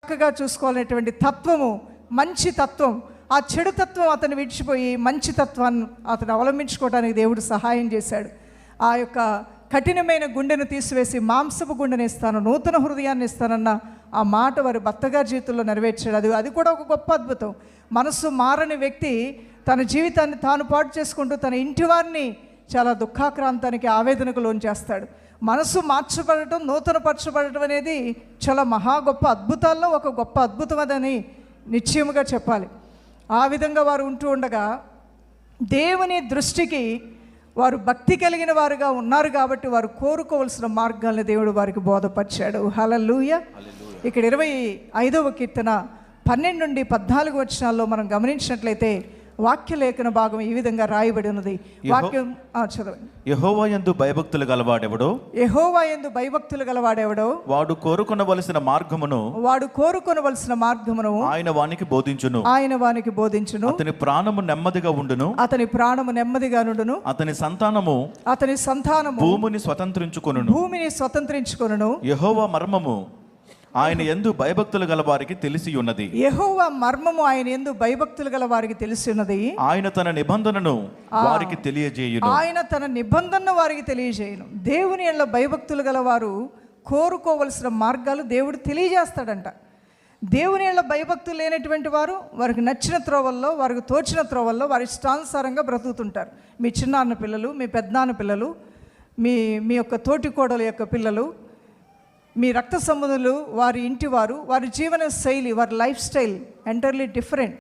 చక్కగా చూసుకోవాలనేటువంటి తత్వము, మంచి తత్వం, ఆ చెడు తత్వం అతను విడిచిపోయి మంచి తత్వాన్ని అతను అవలంబించుకోవడానికి దేవుడు సహాయం చేశాడు. ఆ యొక్క కఠినమైన గుండెను తీసివేసి మాంసపు గుండెని ఇస్తాను, నూతన హృదయాన్ని ఇస్తానన్న ఆ మాట వారి భర్తగారి జీవితంలో నెరవేర్చాడు. అది కూడా ఒక గొప్ప అద్భుతం. మనసు మారని వ్యక్తి తన జీవితాన్ని తాను పాటు చేసుకుంటూ తన ఇంటి వారిని చాలా దుఃఖాక్రాంతానికి, ఆవేదనకు లోను చేస్తాడు. మనసు మార్చబడటం, నూతనపరచబడటం అనేది చాలా మహా గొప్ప అద్భుతాల్లో ఒక గొప్ప అద్భుతం అదని నిశ్చయముగా చెప్పాలి. ఆ విధంగా వారు ఉంటూ ఉండగా దేవుని దృష్టికి వారు భక్తి కలిగిన వారుగా ఉన్నారు కాబట్టి వారు కోరుకోవలసిన మార్గాలను దేవుడు వారికి బోధపరిచాడు. హల్లెలూయా. ఇక్కడ 25వ కీర్తన 12 నుండి 14 వచనాల్లో మనం గమనించినట్లయితే వాక్యలేఖన భాగం ఈ విధంగా రాయబడి ఉన్నది. వాక్యం చదవండి. యెహోవా యందు భయభక్తులు గలవాడెవడో, యెహోవా యందు భయభక్తులు గలవాడెవడో వాడు కోరుకొనవలసిన మార్గమును ఆయన వానికి బోధించును. అతని ప్రాణము నెమ్మదిగా ఉండును. అతని సంతానము భూమిని స్వతంత్రించుకొనును. యెహోవా మర్మము ఆయన యందు భయభక్తులు గల వారికి తెలిసి ఉన్నది. యెహోవా మర్మము ఆయన యందు భయభక్తులు గల వారికి తెలిసి ఉన్నది. ఆయన తన నిబంధనను వారికి తెలియజేయును. దేవుని యందు భయభక్తులు గల వారు కోరుకోవలసిన మార్గాలు దేవుడు తెలియజేస్తాడంట. దేవుని యందు భయభక్తులు లేనటువంటి వారు వారికి నచ్చిన త్రోవల్లో, వారికి తోచిన త్రోవల్లో వారి ఇష్టానుసారంగా బ్రతుకుతుంటారు. మీ చిన్నాన్న పిల్లలు, మీ పెద్దనాన్న పిల్లలు, మీ యొక్క తోటి కోడల యొక్క పిల్లలు, మీ రక్త సంబంధులు, వారి ఇంటి వారు, వారి జీవన శైలి, వారి లైఫ్ స్టైల్ ఎంటర్లీ డిఫరెంట్.